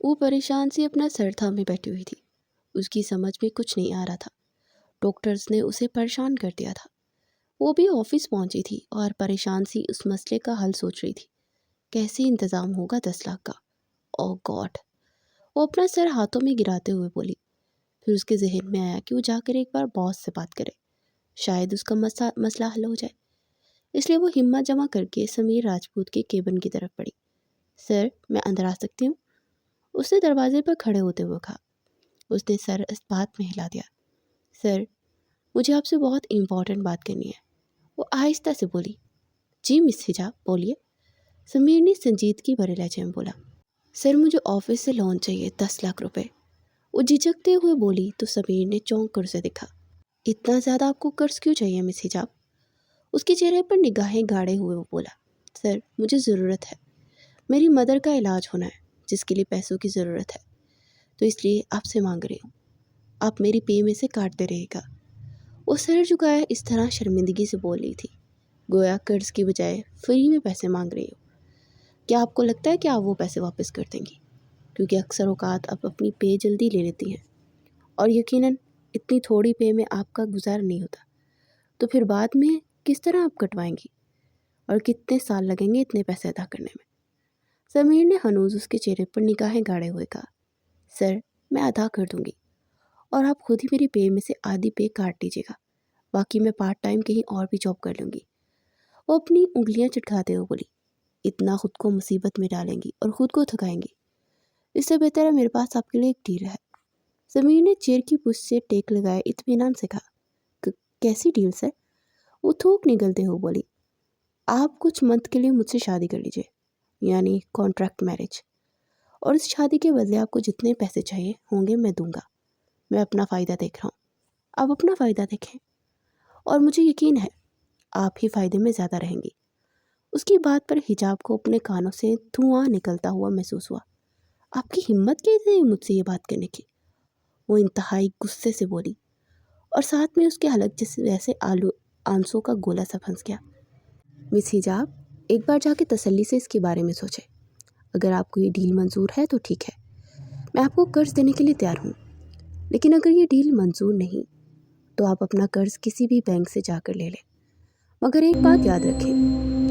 وہ پریشان سی اپنا سر تھامے بیٹھی ہوئی تھی۔ اس کی سمجھ میں کچھ نہیں آ رہا تھا۔ ڈاکٹرز نے اسے پریشان کر دیا تھا۔ وہ بھی آفس پہنچی تھی اور پریشان سی اس مسئلے کا حل سوچ رہی تھی۔ کیسے انتظام ہوگا 10 لاکھ کا؟ اوہ گاڈ! وہ اپنا سر ہاتھوں میں گراتے ہوئے بولی۔ پھر اس کے ذہن میں آیا کہ وہ جا کر ایک بار باس سے بات کرے، شاید اس کا مسئلہ حل ہو جائے۔ اس لیے وہ ہمت جمع کر کے سمیر راجپوت کے کیبن کی طرف بڑھی۔ سر، میں اندر آ سکتی ہوں؟ اس نے دروازے پر کھڑے ہوتے ہوئے کہا۔ اس نے سر اس بات میں ہلا دیا۔ سر، مجھے آپ سے بہت امپورٹنٹ بات کرنی ہے، وہ آہستہ سے بولی۔ جی مس حجاب، بولیے، سمیر نے سنجیدگی بھرے لہجے میں بولا۔ سر، مجھے آفس سے لون چاہیے 10 لاکھ روپے، وہ جھجکتے ہوئے بولی تو سمیر نے چونک کر اسے دیکھا۔ اتنا زیادہ آپ کو قرض کیوں چاہیے مس حجاب؟ اس کے چہرے پر نگاہیں گاڑے ہوئے وہ بولا۔ سر، مجھے ضرورت ہے، میری مدر کا علاج ہونا ہے جس کے لیے پیسوں کی ضرورت ہے، تو اس لیے آپ سے مانگ رہی ہوں، آپ میری پے میں سے کاٹتے رہے گا۔ وہ سر جھکائے اس طرح شرمندگی سے بول رہی تھی گویا قرض کی بجائے فری میں پیسے مانگ رہی ہو۔ کیا آپ کو لگتا ہے کہ آپ وہ پیسے واپس کر دیں گی؟ کیونکہ اکثر اوقات آپ اپنی پے جلدی لے لیتی ہیں اور یقیناً اتنی تھوڑی پے میں آپ کا گزار نہیں ہوتا، تو پھر بعد میں کس طرح آپ کٹوائیں گی اور کتنے سال لگیں گے اتنے پیسے ادا کرنے میں؟ سمیر نے ہنوز اس کے چہرے پر نگاہیں گاڑے ہوئے کہا۔ سر، میں ادا کر دوں گی اور آپ خود ہی میری پے میں سے آدھی پے کاٹ لیجیے گا، باقی میں پارٹ ٹائم کہیں اور بھی جاب کر لوں گی۔ وہ اپنی انگلیاں چٹکاتے ہوئے بولی۔ اتنا خود کو مصیبت میں ڈالیں گی اور خود کو تھکائیں گی، اس سے بہتر ہے میرے پاس آپ کے لیے ایک ڈیل ہے۔ سمیر نے چیئر کی پشت سے ٹیک لگائے اطمینان سے کہا۔ کیسی ڈیل سر؟ وہ تھوک نگلتے ہوئے بولی۔ آپ کچھ منتھ کے لیے مجھ سے شادی کر لیجیے، یعنی کانٹریکٹ میرج، اور اس شادی کے بدلے آپ کو جتنے پیسے چاہیے ہوں گے میں دوں گا۔ میں اپنا فائدہ دیکھ رہا ہوں، آپ اپنا فائدہ دیکھیں، اور مجھے یقین ہے آپ ہی فائدے میں زیادہ رہیں گی۔ اس کی بات پر حجاب کو اپنے کانوں سے دھواں نکلتا ہوا محسوس ہوا۔ آپ کی ہمت کیسے ہے مجھ سے یہ بات کرنے کی؟ وہ انتہائی غصے سے بولی اور ساتھ میں اس کے حلق جیسے آنسوں کا گولا سا پھنس گیا۔ مس حجاب، ایک بار جا کے تسلی سے اس کے بارے میں سوچیں۔ اگر آپ کو یہ ڈیل منظور ہے تو ٹھیک ہے، میں آپ کو قرض دینے کے لیے تیار ہوں، لیکن اگر یہ ڈیل منظور نہیں تو آپ اپنا قرض کسی بھی بینک سے جا کر لے لیں، مگر ایک بات یاد رکھیں،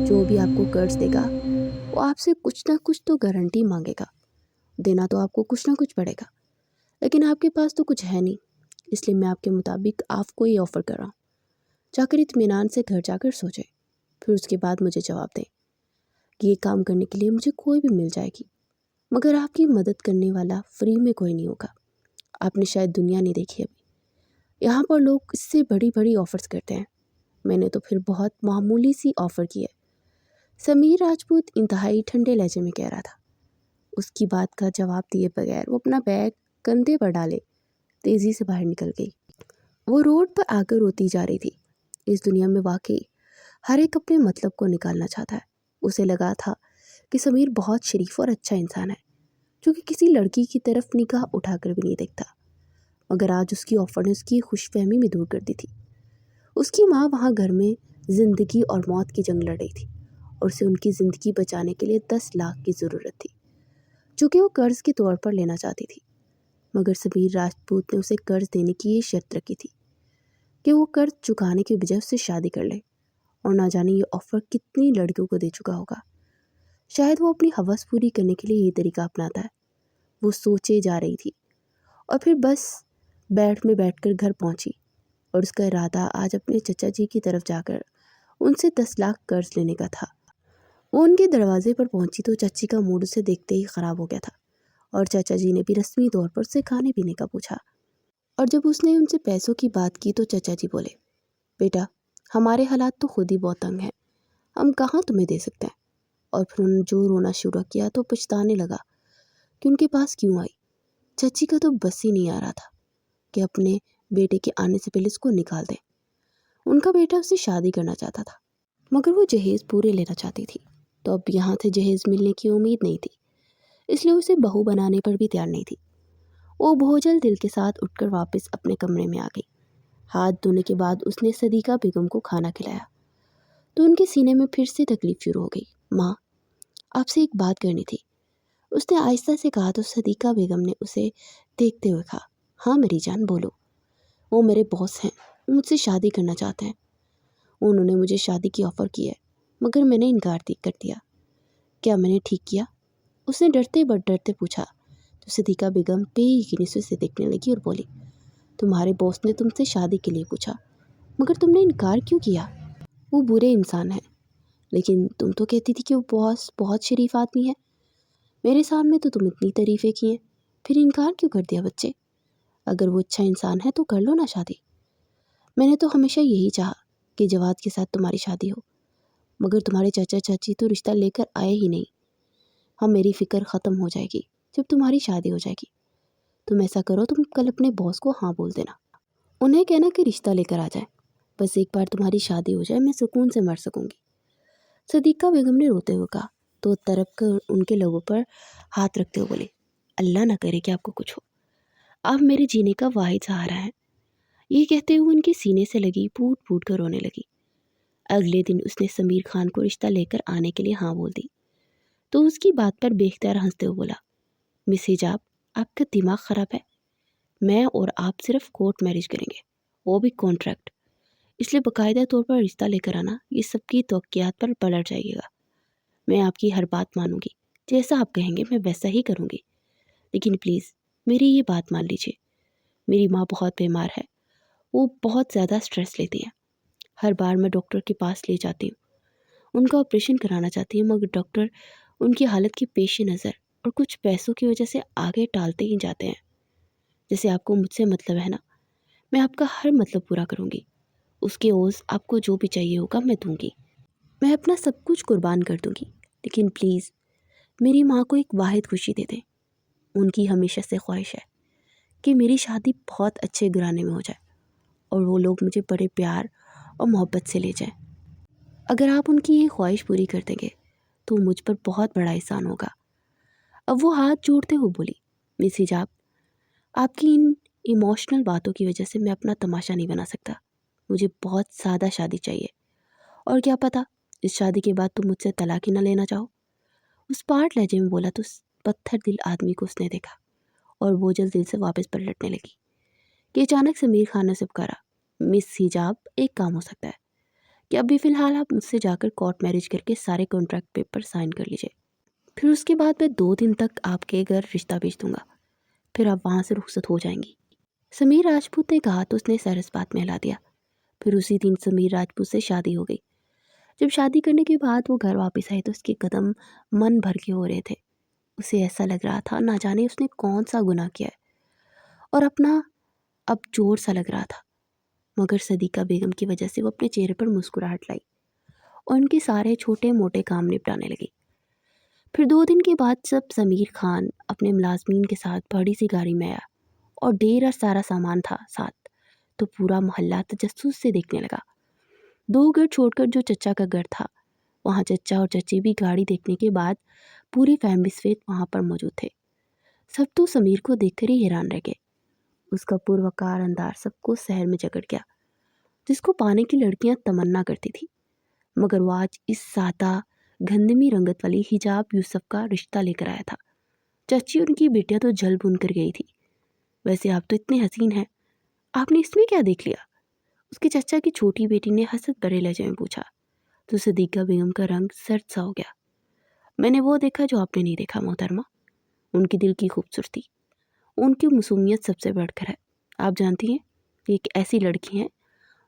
جو بھی آپ کو قرض دے گا وہ آپ سے کچھ نہ کچھ تو گارنٹی مانگے گا، دینا تو آپ کو کچھ نہ کچھ پڑے گا، لیکن آپ کے پاس تو کچھ ہے نہیں، اس لیے میں آپ کے مطابق آپ کو یہ آفر کر رہا ہوں، جا کر اطمینان سے گھر جا کر سوچیں، پھر اس کے بعد مجھے جواب دیں کہ یہ کام کرنے کے لیے مجھے کوئی بھی مل جائے گی، مگر آپ کی مدد کرنے والا فری میں کوئی نہیں ہوگا۔ آپ نے شاید دنیا نہیں دیکھی ابھی، یہاں پر لوگ اس سے بڑی بڑی آفرز کرتے ہیں، میں نے تو پھر بہت معمولی سی آفر کی ہے۔ سمیر راجپوت انتہائی ٹھنڈے لہجے میں کہہ رہا تھا۔ اس کی بات کا جواب دیے بغیر وہ اپنا بیگ کندھے پر ڈالے تیزی سے باہر نکل گئی۔ وہ روڈ پر آ کر روتی جا رہی تھی۔ اس دنیا میں واقعی ہر ایک اپنے مطلب کو نکالنا چاہتا ہے۔ اسے لگا تھا کہ سمیر بہت شریف اور اچھا انسان ہے، جو کہ کسی لڑکی کی طرف نگاہ اٹھا کر بھی نہیں دیکھتا، مگر آج اس کی آفر نے اس کی خوش فہمی میں دور کر دی تھی۔ اس کی ماں وہاں گھر میں زندگی اور موت کی جنگ لڑ رہی تھی اور اسے ان کی زندگی بچانے کے لیے 10 لاکھ کی ضرورت تھی، جو کہ وہ قرض کے طور پر لینا چاہتی تھی، مگر سمیر راجپوت نے اسے قرض دینے کی یہ شرط رکھی تھی کہ وہ قرض چکانے کے بجائے اس سے شادی کر لے، اور نہ جانے یہ آفر کتنی لڑکیوں کو دے چکا ہوگا۔ شاید وہ اپنی ہوس پوری کرنے کے لیے یہ طریقہ اپناتا ہے۔ وہ سوچے جا رہی تھی اور پھر بس بیٹھ کر گھر پہنچی، اور اس کا ارادہ آج اپنے چچا جی کی طرف جا کر ان سے 10 لاکھ قرض لینے کا تھا۔ وہ ان کے دروازے پر پہنچی تو چچی کا موڈ اسے دیکھتے ہی خراب ہو گیا تھا، اور چچا جی نے بھی رسمی طور پر اسے کھانے پینے کا پوچھا، اور جب اس نے ان سے پیسوں کی بات کی تو چچا جی بولے، بیٹا ہمارے حالات تو خود ہی بہت تنگ ہیں، ہم کہاں تمہیں دے سکتے ہیں۔ اور پھر انہوں نے جو رونا شروع کیا تو پچھتانے لگا کہ ان کے پاس کیوں آئی۔ چچی کا تو بس ہی نہیں آ رہا تھا کہ اپنے بیٹے کے آنے سے پہلے اس کو نکال دیں۔ ان کا بیٹا اس سے شادی کرنا چاہتا تھا، مگر وہ جہیز پورے لینا چاہتی تھی، تو اب یہاں سے جہیز ملنے کی امید نہیں تھی، اس لیے اسے بہو بنانے پر بھی تیار نہیں تھی۔ وہ بوجھل دل کے ساتھ اٹھ کر واپس اپنے کمرے میں آ گئی۔ ہاتھ دھونے کے بعد اس نے صدیقہ بیگم کو کھانا کھلایا تو ان کے سینے میں پھر سے تکلیف شروع ہو گئی۔ ماں، آپ سے ایک بات کرنی تھی۔ اس نے آہستہ سے کہا تو صدیقہ بیگم نے اسے دیکھتے ہوئے کہا، ہاں میری جان بولو۔ وہ میرے باس ہیں، وہ مجھ سے شادی کرنا چاہتے ہیں۔ انہوں نے مجھے شادی کی آفر کی ہے مگر میں نے انکار کر دیا۔ کیا میں نے ٹھیک کیا؟ اس نے ڈرتے پوچھا تو صدیقہ بیگم بے یقینی سے اسے دیکھنے لگی اور بولی، تمہارے باس نے تم سے شادی کے لیے پوچھا مگر تم نے انکار کیوں کیا؟ وہ برے انسان ہیں، لیکن تم تو کہتی تھی کہ وہ باس بہت شریف آدمی ہے۔ میرے سامنے تو تم اتنی تعریفیں کی ہیں، پھر انکار کیوں کر دیا بچے؟ اگر وہ اچھا انسان ہے تو کر لو نا شادی۔ میں نے تو ہمیشہ یہی چاہا کہ جواد کے ساتھ تمہاری شادی ہو، مگر تمہارے چاچا چاچی تو رشتہ لے کر آئے ہی نہیں۔ ہاں میری فکر ختم ہو جائے گی جب تمہاری شادی ہو جائے گی۔ تم ایسا کرو، تم کل اپنے باس کو ہاں بول دینا، انہیں کہنا کہ رشتہ لے کر آ جائے، بس ایک بار تمہاری شادی ہو جائے میں سکون سے مر سکوں گی۔ صدیقہ بیگم نے روتے ہوئے کہا تو تڑپ کر ان کے لبوں پر ہاتھ رکھتے ہوئے بولے، اللہ نہ کرے کہ آپ کو کچھ ہو، آپ میرے جینے کا واحد سہارا ہیں۔ یہ کہتے ہوئے ان کے سینے سے لگی پھوٹ پھوٹ کر رونے لگی۔ اگلے دن اس نے سمیر خان کو رشتہ لے کر آنے کے لیے ہاں بول دی تو اس کی بات پر بے اختیار ہنستے ہوئے بولا، مس حجاب آپ کا دماغ خراب ہے، میں اور آپ صرف کورٹ میرج کریں گے، وہ بھی کانٹریکٹ، اس لیے باقاعدہ طور پر رشتہ لے کر آنا یہ سب کی توقعات پر پلٹ جائے گا۔ میں آپ کی ہر بات مانوں گی، جیسا آپ کہیں گے میں ویسا ہی کروں گی، لیکن پلیز میری یہ بات مان لیجیے، میری ماں بہت بیمار ہے، وہ بہت زیادہ سٹریس لیتی ہیں۔ ہر بار میں ڈاکٹر کے پاس لے جاتی ہوں، ان کا آپریشن کرانا چاہتی ہوں، مگر ڈاکٹر ان کی حالت کے پیش نظر اور کچھ پیسوں کی وجہ سے آگے ٹالتے ہی جاتے ہیں۔ جیسے آپ کو مجھ سے مطلب ہے نا، میں آپ کا ہر مطلب پورا کروں گی، اس کے عوض آپ کو جو بھی چاہیے ہوگا میں دوں گی، میں اپنا سب کچھ قربان کر دوں گی، لیکن پلیز میری ماں کو ایک واحد خوشی دے دیں۔ ان کی ہمیشہ سے خواہش ہے کہ میری شادی بہت اچھے گھرانے میں ہو جائے اور وہ لوگ مجھے بڑے پیار اور محبت سے لے جائیں۔ اگر آپ ان کی یہ خواہش پوری کر دیں گے تو مجھ پر بہت بڑا احسان ہوگا۔ اب وہ ہاتھ جوڑتے ہوئے بولی، مس حجاب آپ کی ان ایموشنل باتوں کی وجہ سے میں اپنا تماشا نہیں بنا سکتا، مجھے بہت سادہ شادی چاہیے، اور کیا پتہ اس شادی کے بعد تم مجھ سے طلاق ہی نہ لینا چاہو۔ اس پاٹ لہجے میں بولا تو اس پتھر دل آدمی کو اس نے دیکھا اور بوجھل دل سے واپس پلٹنے لگی کہ اچانک سمیر خان نے سب کرا، مس حجاب ایک کام ہو سکتا ہے کہ ابھی فی الحال آپ مجھ سے جا کر کورٹ میرج کر کے سارے کانٹریکٹ پیپر سائن کر لیجئے، پھر اس کے بعد میں 2 دن تک آپ کے گھر رشتہ بھیج دوں گا، پھر آپ وہاں سے رخصت ہو جائیں گی۔ سمیر راجپوت نے کہا تو اس نے سر اس بات میں ہلا دیا۔ پھر اسی دن سمیر راجپوت سے شادی ہو گئی۔ جب شادی کرنے کے بعد وہ گھر واپس آئی تو اس کے قدم من بھر کے ہو رہے تھے۔ اسے ایسا لگ رہا تھا نہ جانے اس نے کون سا گناہ کیا ہے اور اپنا اب چور سا لگ رہا تھا، مگر صدیقہ بیگم کی وجہ سے وہ اپنے چہرے پر مسکراہٹ لائی اور ان کے سارے چھوٹے موٹے کام نپٹانے لگی۔ پھر 2 دن کے بعد جب سمیر خان اپنے ملازمین کے ساتھ بڑی سی گاڑی میں آیا اور ڈھیر سارا سامان تھا ساتھ، تو پورا محلہ تجسس سے دیکھنے لگا۔ 2 گھر چھوڑ کر جو چچا کا گھر تھا، وہاں چچا اور چچی بھی گاڑی دیکھنے کے بعد پوری فیملی سمیت وہاں پر موجود تھے۔ سب تو سمیر کو دیکھ کر ہی حیران رہ گئے۔ اس کا پروقار انداز سب کو سحر میں جکڑ گیا، جس کو پانے کی لڑکیاں تمنا کرتی تھی، مگر وہ آج اس سادہ گندمی رنگت والی حجاب یوسف کا رشتہ لے کر آیا تھا۔ چچی اور ان کی بیٹیاں تو جل بن کر گئی تھی۔ ویسے آپ تو اتنے حسین ہیں، آپ نے اس میں کیا دیکھ لیا؟ اس کے چچا کی چھوٹی بیٹی نے حسد بھرے لہجے میں پوچھا تو صدیقہ بیگم کا رنگ سرد سا ہو گیا۔ میں نے وہ دیکھا جو آپ نے نہیں دیکھا محترمہ، ان کی دل کی خوبصورتی، ان کی معصومیت سب سے بڑھ کر ہے۔ آپ جانتی ہیں یہ ایک ایسی لڑکی ہیں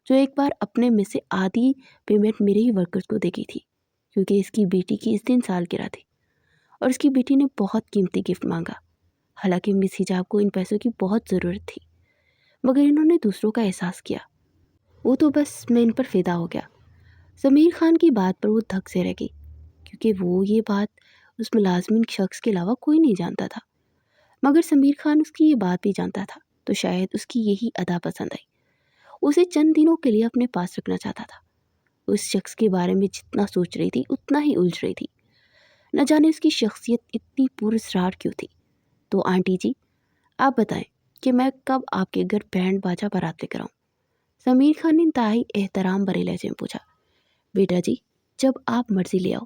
جو ایک بار اپنے میں سے آدھی پیمنٹ میرے ہی ورکرز کو دے گئی تھی، کیونکہ اس کی بیٹی کی اس دن سالگرہ تھی اور اس کی بیٹی نے بہت قیمتی گفٹ مانگا۔ حالانکہ مس حجاب کو ان پیسوں کی بہت ضرورت تھی، مگر انہوں نے دوسروں کا احساس کیا، وہ تو بس میں ان پر فدا ہو گیا۔ سمیر خان کی بات پر وہ دھک سے رہ گئی، کیونکہ وہ یہ بات اس ملازمین شخص کے علاوہ کوئی نہیں جانتا تھا، مگر سمیر خان اس کی یہ بات بھی جانتا تھا، تو شاید اس کی یہی ادا پسند آئی، اسے چند دنوں کے لیے اپنے پاس رکھنا چاہتا تھا۔ اس شخص کے بارے میں جتنا سوچ رہی تھی اتنا ہی الجھ رہی تھی، نہ جانے اس کی شخصیت اتنی پراسرار کیوں تھی۔ تو آنٹی جی آپ بتائیں کہ میں کب آپ کے گھر بینڈ باجا بارات لے کر آؤں؟ سمیر خان نے انتہائی احترام بھرے لہجے میں پوچھا۔ بیٹا جی جب آپ مرضی لے آؤ،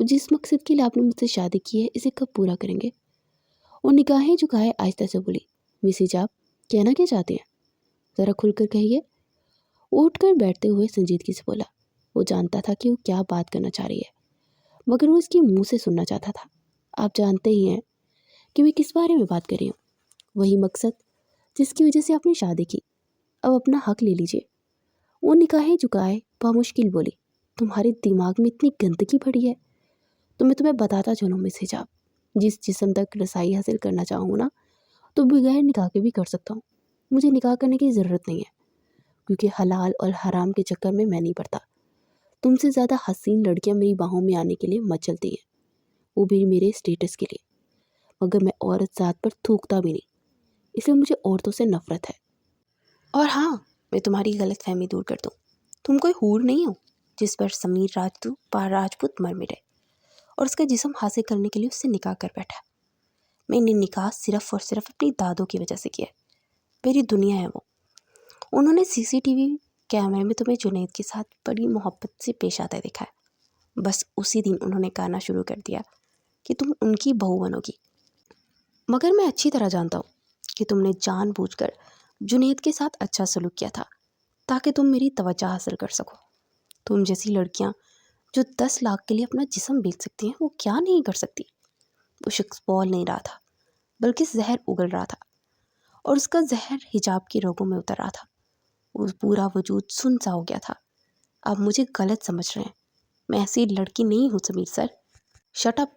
وہ جس مقصد کے لیے آپ نے مجھ سے شادی کی ہے اسے کب پورا کریں گے؟ وہ نگاہیں جھکائے آہستہ سے بولی، مس حجاب کہنا کیا چاہتے ہیں؟ ذرا کھل کر کہیے۔ وہ اٹھ کر بیٹھتے ہوئے سنجیدگی سے بولا۔ وہ جانتا تھا کہ وہ کیا بات کرنا چاہ رہی ہے، مگر وہ اس کے منہ سے سننا چاہتا تھا۔ آپ جانتے ہی ہیں کہ میں کس بارے میں بات کر رہی ہوں، وہی مقصد جس کی وجہ سے آپ نے شادی کی۔ اب اپنا حق لے لیجیے۔ وہ نگاہیں جھکائے بامشکل بولی، تمہارے دماغ میں اتنی گندگی بھری ہے تو میں تمہیں بتاتا چلوں مس حجاب، جس جسم تک رسائی حاصل کرنا چاہوں نا تو بغیر نکاح کے بھی کر سکتا ہوں۔ مجھے نکاح کرنے کی ضرورت نہیں ہے، کیونکہ حلال اور حرام کے چکر میں نہیں پڑتا۔ تم سے زیادہ حسین لڑکیاں میری باہوں میں آنے کے لیے مت چلتی ہیں، وہ بھی میرے اسٹیٹس کے لیے، مگر میں عورت ذات پر تھوکتا بھی نہیں، اس لیے مجھے عورتوں سے نفرت ہے۔ اور ہاں، میں تمہاری غلط فہمی دور کر دوں، تم کوئی حور نہیں ہو جس پر سمیر راجپوت مر مٹے اور اس کا جسم حاصل کرنے کے لیے اس سے نکاح کر بیٹھا۔ میں نے نکاح صرف اور صرف اپنی دادوں کی وجہ سے کیا ہے، میری دنیا ہے وہ۔ انہوں نے CCTV کیمرے میں تمہیں جنید کے ساتھ بڑی محبت سے پیش آتا دیکھا ہے، بس اسی دن انہوں نے کہنا شروع کر دیا کہ تم ان کی بہو بنو گی۔ مگر میں اچھی طرح جانتا ہوں کہ تم نے جان بوجھ کر جنید کے ساتھ اچھا سلوک کیا تھا تاکہ تم میری توجہ حاصل کر سکو۔ تم جیسی لڑکیاں جو 10 لاکھ کے لیے اپنا جسم بیچ سکتی ہیں وہ کیا نہیں کر سکتی۔ وہ شخص بول نہیں رہا تھا بلکہ زہر اگل رہا تھا، اور اس کا زہر حجاب کی رگوں میں اتر رہا تھا۔ وہ پورا وجود سن سا ہو گیا تھا۔ آپ مجھے غلط سمجھ رہے ہیں، میں ایسی لڑکی نہیں ہوں سمیر سر۔ شٹ اپ،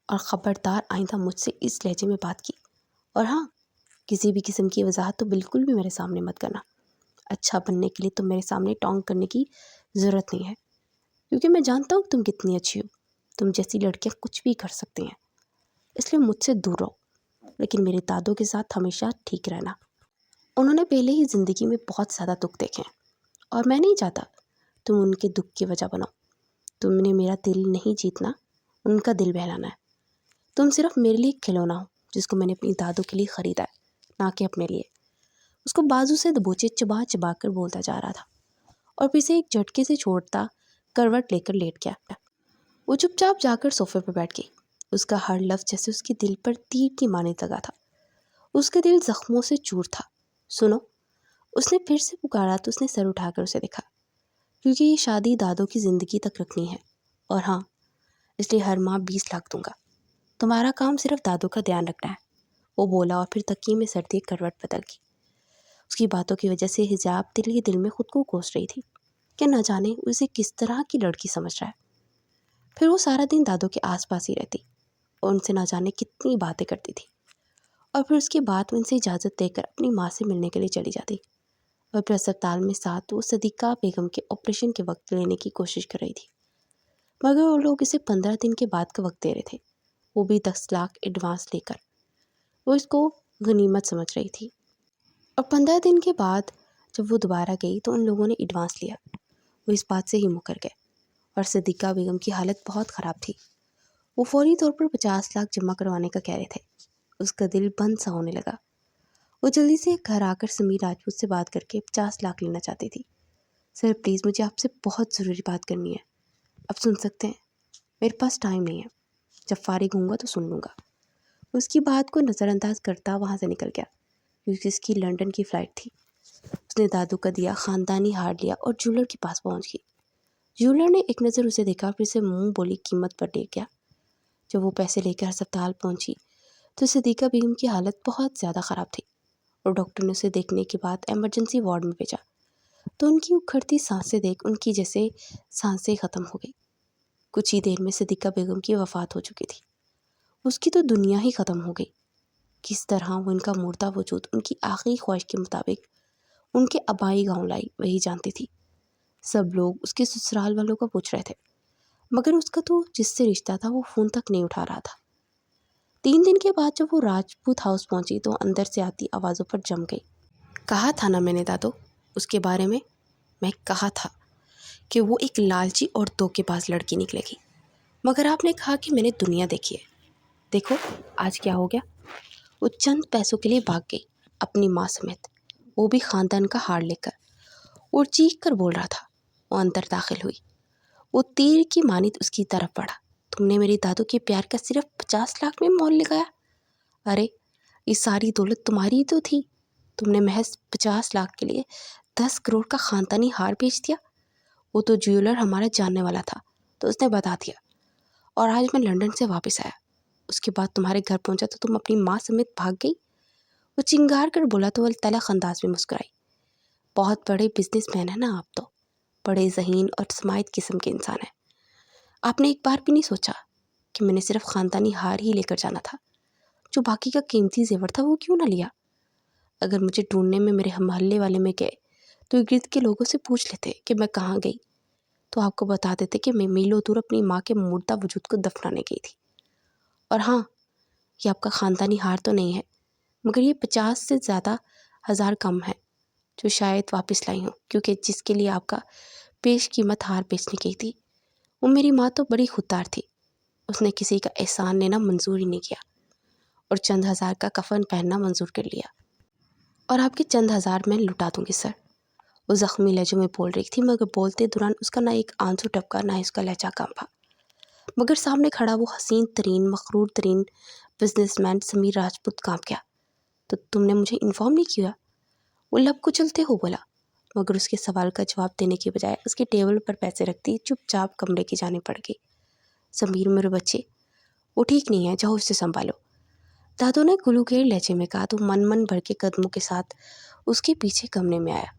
اور خبردار آئندہ مجھ سے اس لہجے میں بات کی، اور ہاں، کسی بھی قسم کی وضاحت تو بالکل بھی میرے سامنے مت کرنا۔ اچھا بننے کے لیے تم میرے سامنے ٹونگ کرنے کی ضرورت نہیں ہے، کیونکہ میں جانتا ہوں تم کتنی اچھی ہو۔ تم جیسی لڑکیاں کچھ بھی کر سکتی ہیں، اس لیے مجھ سے دور رہو، لیکن میرے دادوں کے ساتھ ہمیشہ ٹھیک رہنا۔ انہوں نے پہلے ہی زندگی میں بہت زیادہ دکھ دیکھے ہیں، اور میں نہیں چاہتا تم ان کے دکھ کی وجہ بنو۔ تم نے میرا دل نہیں جیتنا، ان کا دل بہلانا ہے۔ تم صرف میرے لیے کھلونا ہو جس کو میں نے اپنی دادوں کے لیے خریدا ہے، نہ کہ اپنے لیے۔ اس کو بازو سے دبوچے چبا چبا کر بولتا جا رہا تھا، اور پھر سے ایک جھٹکے سے چھوڑتا کروٹ لے کر لیٹ گیا۔ وہ چپ چاپ جا کر صوفے پر بیٹھ گئی۔ اس کا ہر لفظ جیسے اس کے دل پر تیر کی مانند لگا تھا۔ اس کا دل زخموں سے چور تھا۔ سنو، اس نے پھر سے پکارا تو اس نے سر اٹھا کر اسے دیکھا، کیونکہ یہ شادی دادوں کی زندگی تک رکھنی ہے، اور ہاں، اس لیے ہر ماہ 20 لاکھ دوں گا۔ تمہارا کام صرف دادوں کا دھیان رکھنا ہے، وہ بولا، اور پھر تکیے میں سر دیے کروٹ بدل گئی۔ اس کی باتوں کی وجہ سے حجاب دل ہی دل میں خود کو کوس رہی تھی کہ نہ جانے اسے کس طرح کی لڑکی سمجھ رہا ہے۔ پھر وہ سارا دن دادوں کے آس پاس ہی رہتی اور ان سے نہ جانے کتنی باتیں کرتی تھی، اور پھر اس کے بعد وہ ان سے اجازت دے کر اپنی ماں سے ملنے کے لیے چلی جاتی، اور پھر اسپتال میں ساتھ وہ صدیقہ بیگم کے آپریشن کے وقت لینے کی کوشش کر رہی تھی، مگر وہ لوگ اسے 15 دن کے بعد کا وقت دے رہے تھے، وہ بھی 10 لاکھ ایڈوانس لے کر۔ وہ اس کو غنیمت سمجھ رہی تھی، اور 15 دن کے بعد جب وہ دوبارہ گئی تو ان لوگوں نے ایڈوانس لیا۔ وہ اس بات سے ہی مکر گئے، اور صدیقہ بیگم کی حالت بہت خراب تھی۔ وہ فوری طور پر 50 لاکھ جمع کروانے کا کہہ رہے تھے۔ اس کا دل بند سا ہونے لگا۔ وہ جلدی سے گھر آ کر سمیر راجپوت سے بات کر کے 50 لاکھ لینا چاہتی تھی۔ سر پلیز، مجھے آپ سے بہت ضروری بات کرنی ہے، اب سن سکتے ہیں؟ میرے پاس ٹائم نہیں ہے، جب فارغ ہوں گا تو سن لوں گا۔ اس کی بات کو نظر انداز کرتا وہاں سے نکل گیا، کیونکہ اس کی لنڈن کی فلائٹ تھی۔ اس نے دادو کا دیا خاندانی ہار لیا اور جولر کے پاس پہنچ گئی۔ جولر نے ایک نظر اسے دیکھا، پھر سے منہ بولی قیمت پر ٹیک گیا۔ جب وہ پیسے لے کر ہسپتال پہنچی تو صدیقہ بیگم کی حالت بہت زیادہ خراب تھی، اور ڈاکٹر نے اسے دیکھنے کے بعد ایمرجنسی وارڈ میں بھیجا تو ان کی اکھڑتی سانسیں دیکھ ان کی جیسے سانسیں ختم ہو گئی۔ کچھ ہی دیر میں صدیقہ بیگم کی وفات ہو چکی تھی۔ اس کی تو دنیا ہی ختم ہو گئی۔ کس طرح وہ ان کا مردہ وجود ان کی آخری خواہش کے مطابق ان کے آبائی گاؤں لائی، وہی جانتی تھی۔ سب لوگ اس کے سسرال والوں کا پوچھ رہے تھے، مگر اس کا تو جس سے رشتہ تھا وہ فون تک نہیں اٹھا رہا تھا۔ 3 دن کے بعد جب وہ راجپوت ہاؤس پہنچی تو اندر سے آتی آوازوں پر جم گئی۔ کہا تھا نا میں نے دادو اس کے بارے میں کہا تھا کہ وہ ایک لالچی اور دھوکے باز لڑکی نکلے گی، مگر آپ نے کہا کہ میں نے دنیا دیکھی ہے۔ دیکھو آج کیا ہو گیا۔ وہ چند پیسوں کے لیے بھاگ گئی، اپنی ماں سمیت، وہ بھی خاندان کا ہار لے کر، اور چیخ کر بول رہا تھا۔ وہ اندر داخل ہوئی، وہ تیر کی مانند اس کی طرف بڑھا تم نے میرے دادو کے پیار کا صرف 50 لاکھ میں مول لگایا؟ ارے یہ ساری دولت تمہاری ہی تو تھی، تم نے محض 50 لاکھ کے لیے 10 کروڑ کا خاندانی ہار بیچ دیا۔ وہ تو جیولر ہمارا جاننے والا تھا تو اس نے بتا دیا، اور آج میں لنڈن سے واپس آیا، اس کے بعد تمہارے گھر پہنچا تو تم اپنی ماں سمیت بھاگ گئی۔ وہ چنگار کر بولا تو وہ تلخ انداز میں مسکرائی۔ بہت بڑے بزنس مین ہیں نا آپ، تو بڑے ذہین اور سماعت قسم کے انسان ہیں۔ آپ نے ایک بار بھی نہیں سوچا کہ میں نے صرف خاندانی ہار ہی لے کر جانا تھا، جو باقی کا قیمتی زیور تھا وہ کیوں نہ لیا؟ اگر مجھے ڈھونڈنے میں میرے محلے والے میں گئے تو گرد کے لوگوں سے پوچھ لیتے کہ میں کہاں گئی، تو آپ کو بتا دیتے کہ میں میلوں دور اپنی ماں کے مردہ وجود کو دفنانے گئی تھی۔ اور ہاں، یہ آپ کا خاندانی ہار تو نہیں ہے، مگر یہ 50 سے زیادہ ہزار کم ہے جو شاید واپس لائی ہوں، کیونکہ جس کے لیے آپ کا پیش قیمت ہار بیچنے گئی تھی وہ میری ماں تو بڑی خوددار تھی، اس نے کسی کا احسان لینا منظور ہی نہیں کیا اور چند ہزار کا کفن پہننا منظور کر لیا۔ اور آپ کے چند ہزار میں لٹا دوں گی سر، وہ زخمی لہجے میں بول رہی تھی، مگر بولتے دوران اس کا نہ ایک آنسو ٹپکا نہ اس کا لہجہ کانپا۔ مگر سامنے کھڑا وہ حسین ترین مغرور ترین بزنس مین سمیر راجپوت کانپ گیا۔ تو تم نے مجھے انفارم نہیں کیا؟ وہ لب کچلتے ہو بولا، مگر اس کے سوال کا جواب دینے کے بجائے اس کے ٹیبل پر پیسے رکھتی چپ چاپ کمرے کی جانب بڑھ گئی۔ سمیر میرے بچے، وہ ٹھیک نہیں ہے، جاؤ اسے سنبھالو، دادو نے گلوگیر لہجے میں کہا تو من بھر کے قدموں کے ساتھ اس کے پیچھے کمرے میں آیا۔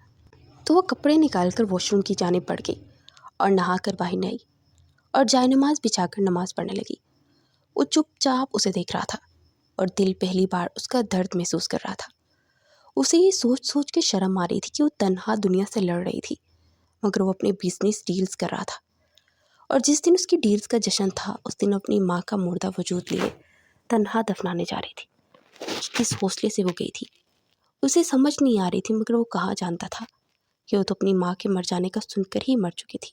تو وہ کپڑے نکال کر واش روم کی جانب بڑھ گئی اور نہا کر باہر آئی اور جائے نماز بچھا کر نماز پڑھنے لگی۔ وہ چپ چاپ اسے دیکھ رہا تھا اور دل پہلی بار اس کا درد محسوس کر رہا تھا۔ اسے یہ سوچ سوچ کے شرم آ رہی تھی کہ وہ تنہا دنیا سے لڑ رہی تھی، مگر وہ اپنے بزنس ڈیلز کر رہا تھا، اور جس دن اس کی ڈیلز کا جشن تھا اس دن اپنی ماں کا مردہ وجود لیے تنہا دفنانے جا رہی تھی۔ کس حوصلے سے وہ گئی تھی اسے سمجھ نہیں آ رہی تھی، مگر وہ کہاں جانتا تھا کہ وہ تو اپنی ماں کے مر جانے کا سن کر ہی مر چکی تھی۔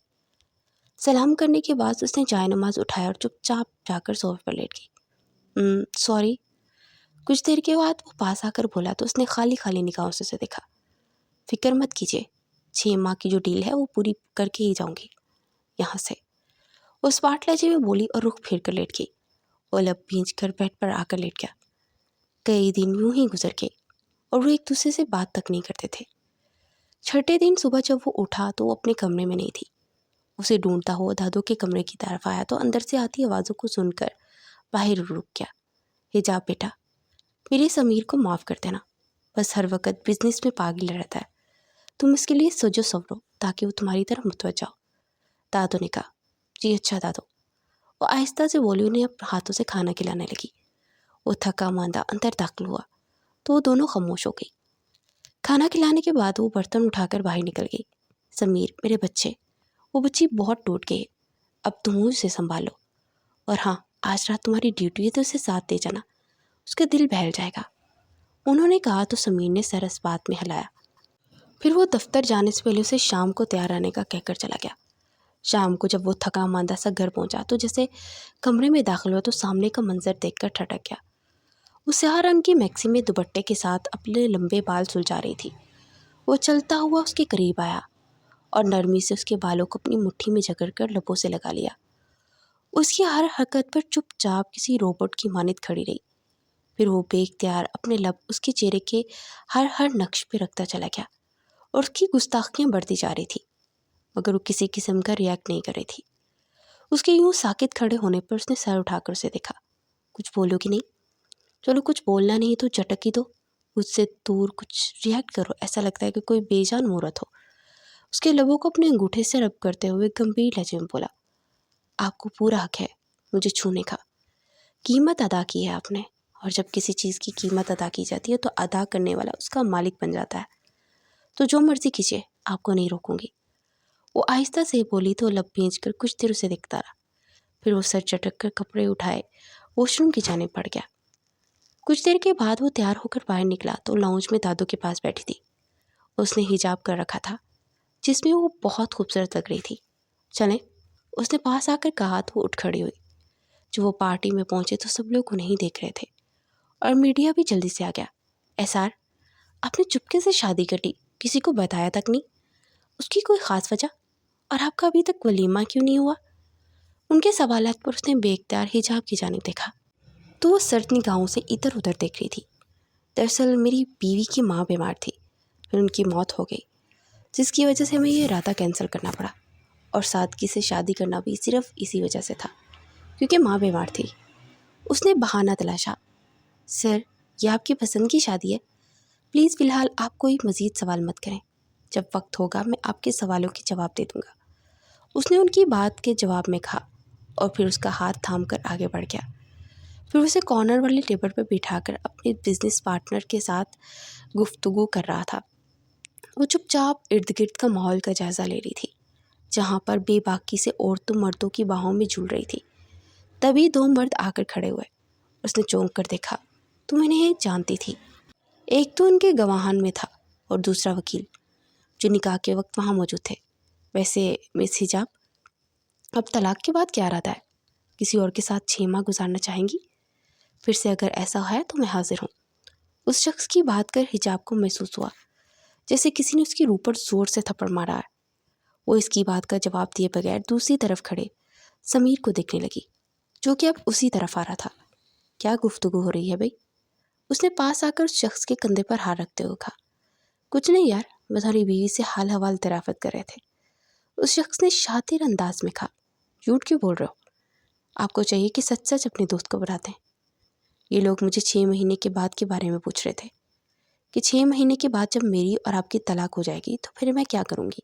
سلام کرنے کے بعد اس نے جائے نماز اٹھایا اور چپ چاپ جا کر صوفے پر لیٹ گئی۔ سوری۔ کچھ دیر کے بعد وہ پاس آ کر بولا تو اس نے خالی خالی نگاہوں سے اسے دیکھا۔ فکر مت کیجیے، 6 ماہ کی جو ڈیل ہے وہ پوری کر کے ہی جاؤں گی یہاں سے، وہ اسپاٹ لہجے میں بولی اور رخ پھیر کر لیٹ گئی۔ وہ لب بھینچ کر بیڈ پر آ کر لیٹ گیا۔ کئی دن یوں ہی گزر گئے اور وہ ایک دوسرے سے بات تک نہیں کرتے تھے۔ چھٹے دن صبح جب وہ اٹھا تو وہ اپنے کمرے میں نہیں تھی۔ اسے ڈھونڈتا ہوا دادو کے کمرے کی طرف آیا تو اندر سے آتی آوازوں کو سن کر باہر رک گیا۔ حجاب بیٹا، میرے سمیر کو معاف کر دینا، بس ہر وقت بزنس میں پاگل رہتا ہے، تم اس کے لیے سجو سورو تاکہ وہ تمہاری طرف متوجہ ہو۔ دادو نے کہا، جی اچھا دادو۔ وہ آہستہ سے بولی، انہیں اپنے ہاتھوں سے کھانا کھلانے لگی۔ وہ تھکا ماندہ اندر داخل ہوا تو وہ دونوں خاموش ہو گئی۔ کھانا کھلانے کے بعد وہ برتن اٹھا کر باہر نکل گئی۔ سمیر میرے بچے، وہ بچی بہت ٹوٹ گئی، اب تم اسے سنبھالو، اور ہاں آج رات تمہاری ڈیوٹی ہے تو اسے ساتھ دے جانا، اس کا دل بہل جائے گا، انہوں نے کہا تو سمیر نے سر اس بات میں ہلایا۔ پھر وہ دفتر جانے سے پہلے اسے شام کو تیار آنے کا کہہ کر چلا گیا۔ شام کو جب وہ تھکا ماندہ سا گھر پہنچا تو جیسے کمرے میں داخل ہوا تو سامنے کا منظر دیکھ کر ٹھٹک گیا۔ وہ سیاہ رنگ کی میکسی میں دوپٹے کے ساتھ اپنے لمبے بال سلجھا رہی تھی۔ وہ چلتا ہوا اس کے قریب آیا اور نرمی سے اس کے بالوں کو اپنی مٹھی میں جکڑ کر لبوں سے لگا لیا۔ اس کی ہر حرکت پر چپ چاپ کسی روبوٹ کی مانند کھڑی رہی۔ پھر وہ بے اختیار اپنے لب اس کے چہرے کے ہر نقش پہ رکھتا چلا گیا اور اس کی گستاخیاں بڑھتی جا رہی تھی، مگر وہ کسی قسم کا ریاکٹ نہیں کر رہی تھی۔ اس کے یوں ساکت کھڑے ہونے پر اس نے سر اٹھا کر اسے دیکھا۔ کچھ بولو گی نہیں؟ چلو کچھ بولنا نہیں تو جھٹک ہی دو، مجھ سے دور کچھ ریاکٹ کرو، ایسا لگتا ہے کہ کوئی بے جان مورت ہو۔ اس کے لبوں کو اپنے انگوٹھے سے رب کرتے ہوئے گمبھیر لہجے میں بولا، آپ کو پورا حق ہے مجھے چھونے کا، قیمت ادا کی ہے آپ نے، اور جب کسی چیز کی قیمت ادا کی جاتی ہے تو ادا کرنے والا اس کا مالک بن جاتا ہے، تو جو مرضی کیجیے، آپ کو نہیں روکوں گی۔ وہ آہستہ سے بولی تو لب بھینچ کر کچھ دیر اسے دیکھتا رہا، پھر وہ سر چٹک کر کپڑے اٹھائے واش روم کی جانب بڑھ گیا۔ کچھ دیر کے بعد وہ تیار ہو کر باہر نکلا تو لاؤنج میں دادو کے پاس بیٹھی تھی۔ اس نے حجاب کر رکھا تھا جس میں وہ بہت خوبصورت لگ رہی تھی۔ چلیں، اس نے پاس آ کر کہا تو وہ اٹھ کھڑی ہوئی۔ جب وہ پارٹی میں پہنچے تو سب لوگ انہیں دیکھ رہے تھے اور میڈیا بھی جلدی سے آ گیا۔ ایسار، آپ نے چپکے سے شادی کر لی، کسی کو بتایا تک نہیں؟ اس کی کوئی خاص وجہ؟ اور آپ کا ابھی تک ولیمہ کیوں نہیں ہوا؟ ان کے سوالات پر اس نے بے اختیار حجاب کی جانب دیکھا تو وہ سرد نگاہوں سے ادھر ادھر دیکھ رہی تھی۔ دراصل میری بیوی کی ماں بیمار تھی، پھر ان کی موت ہو گئی، جس کی وجہ سے ہمیں یہ ارادہ کینسل کرنا پڑا، اور سادگی سے شادی کرنا بھی صرف اسی وجہ سے تھا کیونکہ ماں بیمار تھی۔ اس نے بہانہ تلاشا۔ سر، یہ آپ کی پسند کی شادی ہے، پلیز فی الحال آپ کوئی مزید سوال مت کریں، جب وقت ہوگا میں آپ کے سوالوں کے جواب دے دوں گا، اس نے ان کی بات کے جواب میں کہا، اور پھر اس کا ہاتھ تھام کر آگے بڑھ گیا۔ پھر اسے کارنر والے ٹیبل پر بٹھا کر اپنے بزنس پارٹنر کے ساتھ گفتگو کر رہا تھا۔ وہ چپ چاپ ارد گرد کا ماحول کا جائزہ لے رہی تھی، جہاں پر بے باکی سے عورتوں مردوں کی باہوں میں جھول رہی تھی۔ تبھی دو مرد آ کر کھڑے ہوئے۔ اس نے چونک کر دیکھا، تم انہیں جانتی تھی؟ ایک تو ان کے گواہان میں تھا اور دوسرا وکیل، جو نکاح کے وقت وہاں موجود تھے۔ ویسے مس حجاب، اب طلاق کے بعد کیا ارادہ ہے؟ کسی اور کے ساتھ 6 ماہ گزارنا چاہیں گی؟ پھر سے اگر ایسا ہے تو میں حاضر ہوں۔ اس شخص کی بات کر حجاب کو محسوس ہوا جیسے کسی نے اس کی روح پر زور سے تھپڑ مارا ہے۔ وہ اس کی بات کا جواب دیے بغیر دوسری طرف کھڑے سمیر کو دیکھنے لگی، جو کہ اب اسی طرف آ رہا تھا۔ کیا گفتگو ہو رہی ہے بھائی؟ اس نے پاس آ کر اس شخص کے کندھے پر ہاتھ رکھتے ہوئے کہا۔ کچھ نہیں یار، میں تمہاری بیوی سے حال حوال دریافت کر رہے تھے۔ اس شخص نے شاطر انداز میں کہا۔ جھوٹ کیوں بول رہے ہو؟ آپ کو چاہیے کہ سچ سچ اپنے دوست کو بتاتے ہیں۔ یہ لوگ مجھے 6 مہینے کے بعد کے بارے میں پوچھ رہے تھے کہ 6 مہینے کے بعد جب میری اور آپ کی طلاق ہو جائے گی تو پھر میں کیا کروں گی،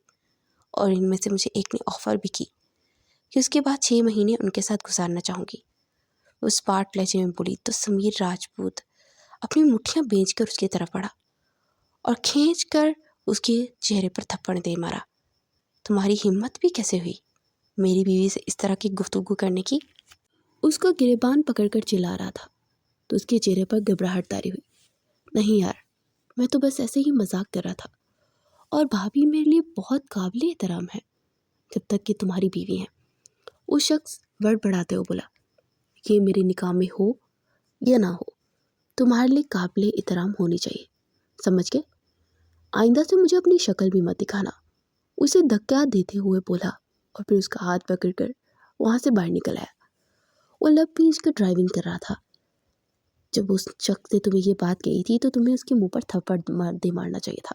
اور ان میں سے مجھے ایک نے آفر بھی کی کہ اس کے بعد 6 مہینے ان کے ساتھ گزارنا چاہوں گی۔ اس پاٹ لہجے میں بولی تو سمیر راجپوت اپنی مٹھیاں بھیج کر اس کی طرف بڑھا اور کھینچ کر اس کے چہرے پر تھپڑ دے مارا۔ تمہاری ہمت بھی کیسے ہوئی میری بیوی سے اس طرح کی گفتگو کرنے کی؟ اس کا گریبان پکڑ کر چلا رہا تھا تو اس کے چہرے پر گھبراہٹ طاری ہوئی۔ نہیں یار، میں تو بس ایسے ہی مذاق کر رہا تھا، اور بھابھی میرے لیے بہت قابل احترام ہے جب تک کہ تمہاری بیوی ہیں۔ اس شخص بڑبڑاتے ہوئے بولا، یہ میرے نکاح میں ہو یا نہ ہو، تمہارے لیے قابل احترام ہونی چاہیے، سمجھ گئے؟ آئندہ سے مجھے اپنی شکل بھی مت دکھانا۔ اسے دھکا دیتے ہوئے بولا، اور پھر اس کا ہاتھ پکڑ کر وہاں سے باہر نکل آیا۔ وہ لب پیچ کر ڈرائیونگ کر رہا تھا۔ جب اس شخص نے تمہیں یہ بات کہی تھی تو تمہیں اس کے منہ پر تھپڑ مارنا چاہیے تھا۔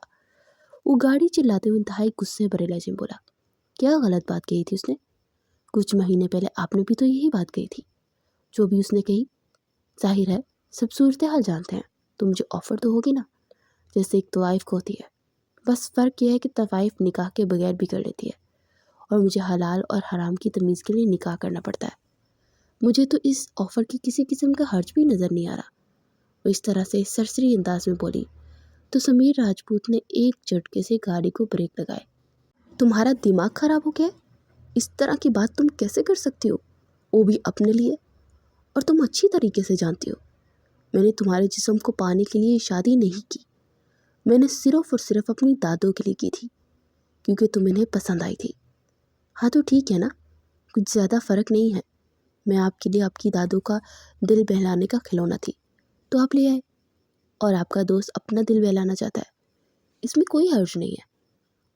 وہ گاڑی چلاتے ہوئے انتہائی غصے بھرے لہجے میں بولا، کیا غلط بات کہی تھی اس نے؟ کچھ مہینے پہلے آپ نے بھی تو یہی بات کہی تھی۔ جو بھی اس نے کہی، ظاہر ہے سب صورتحال جانتے ہیں، تو مجھے آفر تو ہوگی نا، جیسے ایک طوائف کو ہوتی ہے۔ بس فرق یہ ہے کہ طوائف نکاح کے بغیر بھی کر لیتی ہے، اور مجھے حلال اور حرام کی تمیز کے لیے نکاح کرنا پڑتا ہے۔ مجھے تو اس آفر کی کسی قسم کا حرج بھی نظر نہیں آ رہا۔ وہ اس طرح سے سرسری انداز میں بولی تو سمیر راجپوت نے ایک جھٹکے سے گاڑی کو بریک لگائے۔ تمہارا دماغ خراب ہو گیا؟ اس طرح کی بات تم کیسے کر سکتی ہو، وہ بھی اپنے لیے؟ اور تم اچھی طریقے سے جانتی ہو میں نے تمہارے جسم کو پانے کے لیے شادی نہیں کی، میں نے صرف اور صرف اپنی دادوں کے لیے کی تھی، کیونکہ تم انہیں پسند آئی تھی۔ ہاں تو ٹھیک ہے نا، کچھ زیادہ فرق نہیں ہے، میں آپ کے لیے آپ کی دادوں کا دل بہلانے کا کھلونا تھی تو آپ لے آئے، اور آپ کا دوست اپنا دل بہلانا چاہتا ہے، اس میں کوئی حرج نہیں ہے۔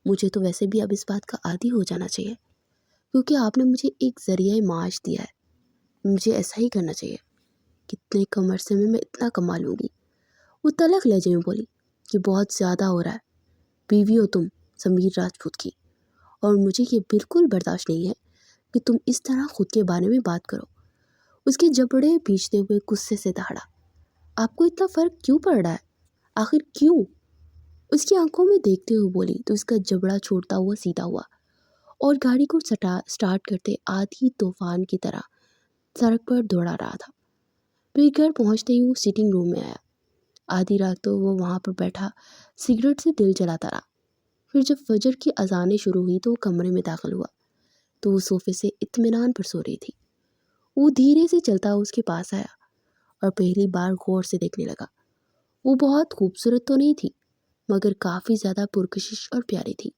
مجھے تو ویسے بھی اب اس بات کا عادی ہو جانا چاہیے، کیونکہ آپ نے مجھے ایک ذریعہ معاش دیا ہے، مجھے ایسا ہی کرنا چاہیے۔ کتنے کم عرصے میں اتنا کما لوں گی؟ وہ تلخ لہجے میں بولی کہ بہت زیادہ ہو رہا ہے، بیوی ہو تم سمیر راجپوت کی، اور مجھے یہ بالکل برداشت نہیں ہے کہ تم اس طرح خود کے بارے میں بات کرو۔ اس کے جبڑے بھیجتے ہوئے غصے سے دہڑا، آپ کو اتنا فرق کیوں پڑ رہا ہے؟ آخر کیوں؟ اس کی آنکھوں میں دیکھتے ہوئے بولی تو اس کا جبڑا چھوڑتا ہوا سیدھا ہوا اور گاڑی کو سٹارٹ کرتے آدھی طوفان کی طرح سڑک پر دوڑا رہا تھا۔ پھر گھر پہنچتے ہی وہ سٹنگ روم میں آیا۔ آدھی رات تو وہ وہاں پر بیٹھا سگریٹ سے دل جلاتا رہا۔ پھر جب فجر کی اذانیں شروع ہوئی تو وہ کمرے میں داخل ہوا تو وہ صوفے سے اطمینان پر سو رہی تھی۔ وہ دھیرے سے چلتا اس کے پاس آیا اور پہلی بار غور سے دیکھنے لگا۔ وہ بہت خوبصورت تو نہیں تھی، مگر کافی زیادہ پرکشش اور پیاری تھی۔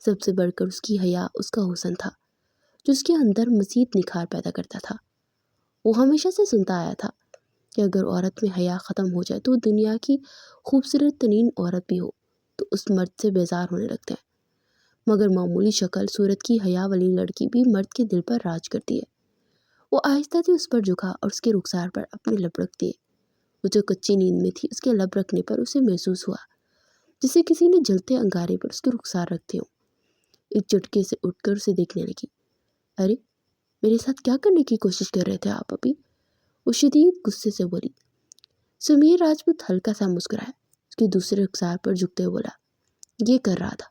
سب سے بڑھ کر اس کی حیا اس کا حسن تھا، جو اس کے اندر مزید نکھار پیدا کرتا تھا۔ وہ ہمیشہ سے سنتا آیا تھا کہ اگر عورت میں حیا ختم ہو جائے تو دنیا کی خوبصورت ترین عورت بھی ہو تو اس مرد سے بیزار ہونے لگتے ہیں، مگر معمولی شکل صورت کی حیا والی لڑکی بھی مرد کے دل پر راج کرتی ہے۔ وہ آہستہ سے اس پر جھکا اور اس کے رخسار پر اپنے لب رکھ دیے۔ وہ جو کچی نیند میں تھی اس کے لب رکھنے پر اسے محسوس ہوا جسے کسی نے جلتے انگارے پر اس کے رخسار رکھتے ہوں۔ ایک جھٹکے سے اٹھ کر اسے دیکھنے لگی۔ ارے میرے ساتھ کیا کرنے کی کوشش کر رہے تھے آپ ابھی؟ وہ شدید غصے سے بولی۔ سمیر راجپوت ہلکا سا مسکرایا، اس کے دوسرے رخسار پر جھکتے ہوئے بولا، یہ کر رہا تھا۔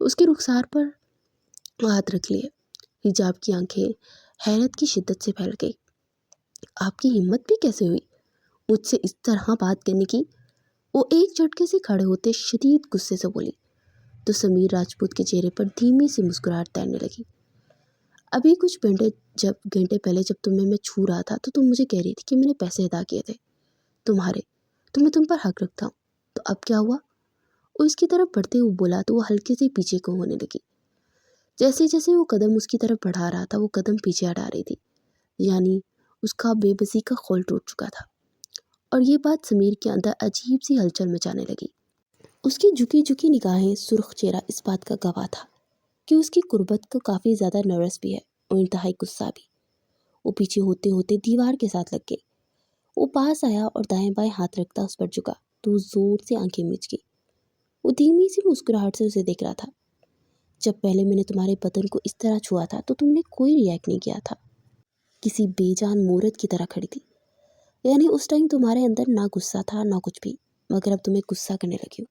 اس کے رخسار پر ہاتھ رکھ لیے۔ حجاب کی آنکھیں حیرت کی شدت سے پھیل گئی۔ آپ کی ہمت بھی کیسے ہوئی مجھ سے اس طرح بات کرنے کی؟ وہ ایک جھٹکے سے کھڑے ہوتے شدید غصے سے بولی تو سمیر راجپوت کے چہرے پر دھیمی سی مسکراہٹ تیرنے لگی۔ ابھی کچھ گھنٹے پہلے جب تمہیں میں چھو رہا تھا تو تم مجھے کہہ رہی تھی کہ میں نے پیسے ادا کیے تھے تمہارے، تو میں تم پر حق رکھتا ہوں، تو اب کیا ہوا؟ وہ اس کی طرف بڑھتے ہوئے بولا تو وہ ہلکے سے پیچھے کو ہونے لگی۔ جیسے جیسے وہ قدم اس کی طرف بڑھا رہا تھا وہ قدم پیچھے ہٹا رہی تھی، یعنی اس کا بے بسی کا خول ٹوٹ چکا تھا۔ اور یہ بات سمیر کے اندر عجیب سی ہلچل مچانے لگی۔ اس کی جھکی جھکی نگاہیں، سرخ چہرہ اس بات کا گواہ تھا کہ اس کی قربت کو کافی زیادہ نرس بھی ہے اور انتہائی غصہ بھی۔ وہ پیچھے ہوتے ہوتے دیوار کے ساتھ لگ گئی۔ وہ پاس آیا اور دائیں بائیں ہاتھ رکھتا اس پر جھکا تو وہ زور سے آنکھیں میچ گئی۔ وہ دھیمی سی مسکراہٹ سے اسے دیکھ رہا تھا۔ جب پہلے میں نے تمہارے بدن کو اس طرح چھوا تھا تو تم نے کوئی ریئیکٹ نہیں کیا تھا، کسی بے جان مورد کی طرح کھڑی تھی، یعنی اس ٹائم تمہارے اندر نہ غصہ تھا نہ کچھ بھی، مگر اب تمہیں غصہ کرنے لگی ہو۔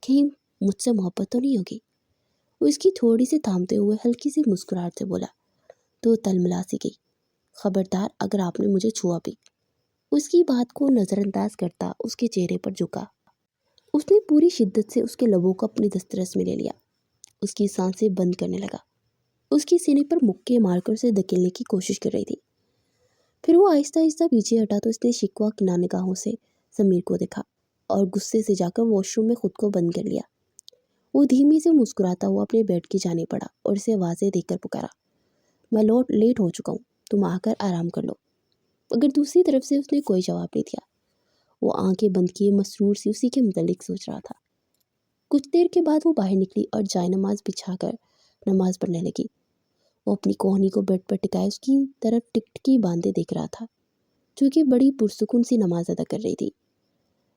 کہیں مجھ سے محبت تو نہیں ہوگی؟ وہ اس کی تھوڑی سی تھامتے ہوئے ہلکی سی مسکراہٹ سے بولا تو تلملا سی گئی۔ خبردار اگر آپ نے مجھے چھوا بھی۔ اس کی بات کو نظر انداز کرتا اس کے چہرے پر جھکا۔ اس نے پوری شدت سے اس کے لبوں کو اپنی دسترس میں لے لیا، اس کی سانسیں بند کرنے لگا، اس کی سینے پر مکے مار کر اسے دھکیلنے کی کوشش کر رہی تھی۔ پھر وہ آہستہ آہستہ پیچھے ہٹا تو اس نے شکوہ کی نگاہوں سے سمیر کو دیکھا اور غصے سے جا کر واش روم میں خود کو بند کر لیا۔ وہ دھیمی سے مسکراتا ہوا اپنے بیڈ کی جانب بڑھا اور اسے واضح دیکھ کر پکارا، میں لیٹ ہو چکا ہوں، تم آ کر آرام کر لو۔ مگر دوسری طرف سے اس نے کوئی جواب نہیں دیا۔ وہ آنکھیں بند کیے مسرور سی اسی کے متعلق سوچ رہا تھا۔ کچھ دیر کے بعد وہ باہر نکلی اور جائے نماز بچھا کر نماز پڑھنے لگی۔ وہ اپنی کوہنی کو بیڈ پر ٹکائے اس کی طرف ٹکٹکی باندھے دیکھ رہا تھا، جو کہ بڑی پرسکون سی نماز ادا کر رہی تھی۔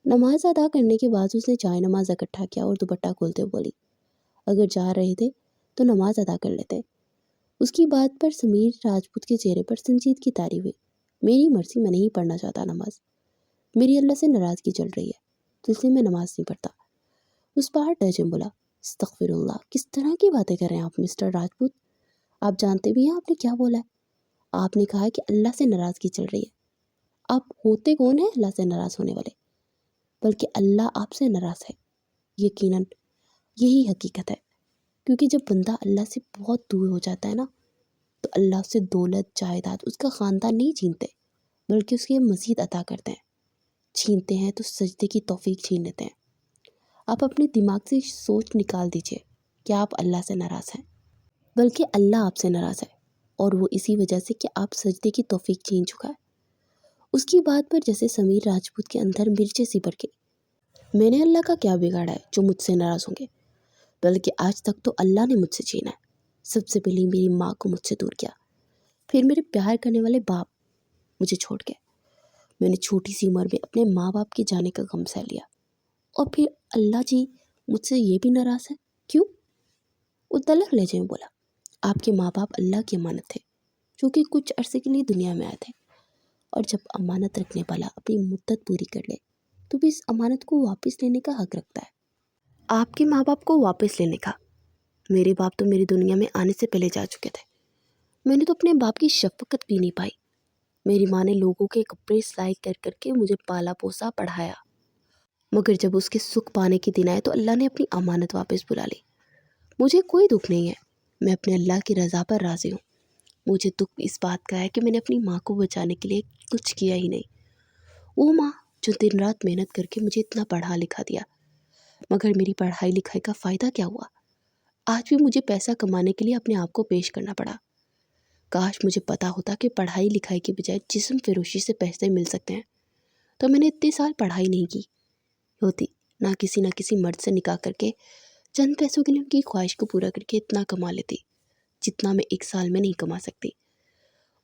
نماز ادا کرنے کے بعد اس نے جائے نماز اکٹھا کیا اور دوپٹہ کھولتے ہوئے بولی، اگر جا رہے تھے تو نماز ادا کر لیتے۔ اس کی بات پر سمیر راجپوت کے چہرے پر سنجیدگی طاری ہوئی۔ میری مرضی، میں نہیں پڑھنا چاہتا نماز، میری اللہ سے ناراضگی چل رہی ہے تو اس لیے میں نماز نہیں پڑھتا۔ اس بار ڈرجن بولا، استغفر اللہ، کس طرح کی باتیں کر رہے ہیں آپ مسٹر راجپوت؟ آپ جانتے بھی ہیں آپ نے کیا بولا ہے؟ آپ نے کہا کہ اللہ سے ناراضگی چل رہی ہے۔ آپ ہوتے کون ہیں اللہ سے ناراض ہونے والے؟ بلکہ اللہ آپ سے ناراض ہے، یقیناً یہی حقیقت ہے، کیونکہ جب بندہ اللہ سے بہت دور ہو جاتا ہے نا تو اللہ اس سے دولت، جائیداد، اس کا خاندان نہیں چھینتے بلکہ اس کے مزید عطا کرتے ہیں۔ چھینتے ہیں تو سجدے کی توفیق چھین لیتے ہیں۔ آپ اپنے دماغ سے سوچ نکال دیجئے کہ آپ اللہ سے ناراض ہیں، بلکہ اللہ آپ سے ناراض ہے، اور وہ اسی وجہ سے کہ آپ سجدے کی توفیق چھین چکا ہے۔ اس کی بات پر جیسے سمیر راجپوت کے اندر مرچیں سی بھڑ گئی۔ میں نے اللہ کا کیا بگاڑا ہے جو مجھ سے ناراض ہوں گے؟ بلکہ آج تک تو اللہ نے مجھ سے چھینا ہے۔ سب سے پہلے میری ماں کو مجھ سے دور کیا، پھر میرے پیار کرنے والے باپ مجھے چھوڑ گئے۔ میں نے چھوٹی سی عمر میں اپنے ماں باپ کے جانے کا غم سہ لیا، اور پھر اللہ جی مجھ سے یہ بھی ناراض ہے، کیوں؟ وہ تلخ لہجے میں بولا، آپ کے ماں باپ اللہ کی امانت تھے جو کہ کچھ عرصے کے لیے دنیا میں آئے تھے، اور جب امانت رکھنے والا اپنی مدت پوری کر لے تو بھی اس امانت کو واپس لینے کا حق رکھتا ہے۔ آپ کے ماں باپ کو واپس لینے کا؟ میرے باپ تو میری دنیا میں آنے سے پہلے جا چکے تھے۔ میں نے تو اپنے باپ کی شفقت بھی نہیں پائی۔ میری ماں نے لوگوں کے کپڑے سلائی کر کر کے مجھے پالا پوسا، پڑھایا، مگر جب اس کے سکھ پانے کے دن آئے تو اللہ نے اپنی امانت واپس بلا لی۔ مجھے کوئی دکھ نہیں ہے، میں اپنے اللہ کی رضا پر راضی ہوں۔ مجھے دکھ اس بات کا ہے کہ میں نے اپنی ماں کو بچانے کے لیے کچھ کیا ہی نہیں۔ وہ ماں جو دن رات محنت کر کے مجھے اتنا پڑھا لکھا دیا، مگر میری پڑھائی لکھائی کا فائدہ کیا ہوا؟ آج بھی مجھے پیسہ کمانے کے لیے اپنے آپ کو پیش کرنا پڑا۔ کاش مجھے پتا ہوتا کہ پڑھائی لکھائی کے بجائے جسم فروشی سے پیسے مل سکتے ہیں تو میں نے اتنے سال پڑھائی نہیں کی ہوتی، نہ کسی مرد سے نکاح کر کے چند پیسوں کے لیے ان کی خواہش کو پورا کر کے اتنا کما لیتی جتنا میں ایک سال میں نہیں کما سکتی۔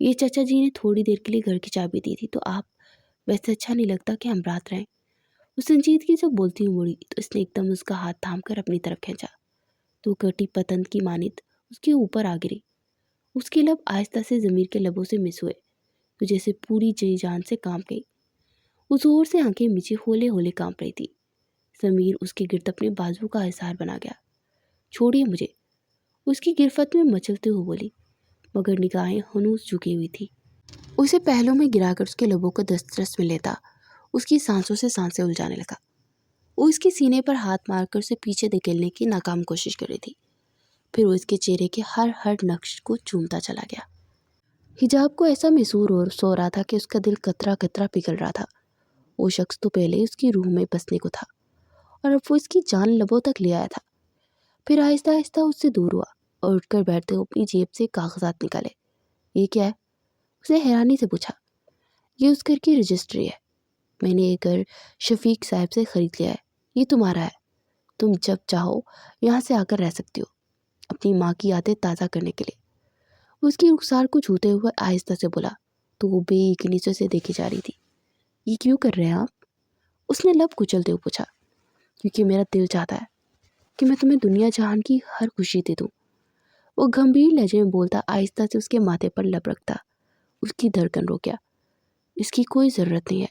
یہ چچا جی نے تھوڑی دیر کے لیے گھر کی چابی دی تھی، تو آپ ویسے اچھا نہیں لگتا کہ ہم رات رہیں۔ وہ سنجیدگی سے بولتی ہوئی مڑی تو اس نے ایک دم اس کا ہاتھ تھام کر اپنی طرف کھینچا تو کٹی پتند کی مانند اس کے اوپر آ گری۔ اس کے لب آہستہ سے ضمیر کے لبوں سے مس ہوئے تو جیسے پوری جی جان سے کانپ گئی۔ وہ زور سے آنکھیں میچے ہولے ہولے کانپ رہی تھی۔ ضمیر اس کے گرد اپنے بازو کا احسار بنا گیا۔ چھوڑیے مجھے، اس کی گرفت میں مچلتے ہوئے بولی، مگر نگاہیں ہنوز جھکی ہوئی تھی۔ اسے پہلوں میں گرا کر اس کے لبوں کو دسترس میں لیتا اس کی سانسوں سے سانسیں الجھانے لگا۔ وہ اس کے سینے پر ہاتھ مار کر اسے پیچھے دھکیلنے کی ناکام کوشش کر رہی تھی۔ پھر وہ اس کے چہرے کے ہر نقش کو چومتا چلا گیا۔ حجاب کو ایسا محسوس ہو رہا تھا کہ اس کا دل قطرہ قطرہ پگھل رہا تھا۔ وہ شخص تو پہلے اس کی روح میں بسنے کو تھا اور اب وہ اس کی جان لبوں تک لے آیا تھا۔ پھر آہستہ آہستہ اس سے دور ہوا اور اٹھ کر بیٹھتے ہوئے اپنی جیب سے کاغذات نکالے۔ یہ کیا ہے؟ اس نے حیرانی سے پوچھا۔ یہ اس گھر کی رجسٹری ہے، میں نے یہ گھر شفیق صاحب سے خرید لیا ہے، یہ تمہارا ہے، تم جب چاہو یہاں سے آ کر رہ سکتی ہو، اپنی ماں کی یادیں تازہ کرنے کے لیے۔ اس کی رخسار کو چھوتے ہوئے آہستہ سے بولا تو وہ بے یقینی سے اسے دیکھی جا رہی تھی۔ یہ کیوں کر رہے ہیں آپ؟ اس نے لب کچلتے ہوئے پوچھا۔ کیونکہ میرا دل چاہتا ہے کہ میں تمہیں دنیا جہان کی ہر خوشی دے دوں۔ وہ گمبھیر لہجے میں بولتا آہستہ سے اس کے ماتھے پر لب رکھتا۔ اس کی دھڑکن رک گیا۔ اس کی کوئی ضرورت نہیں ہے،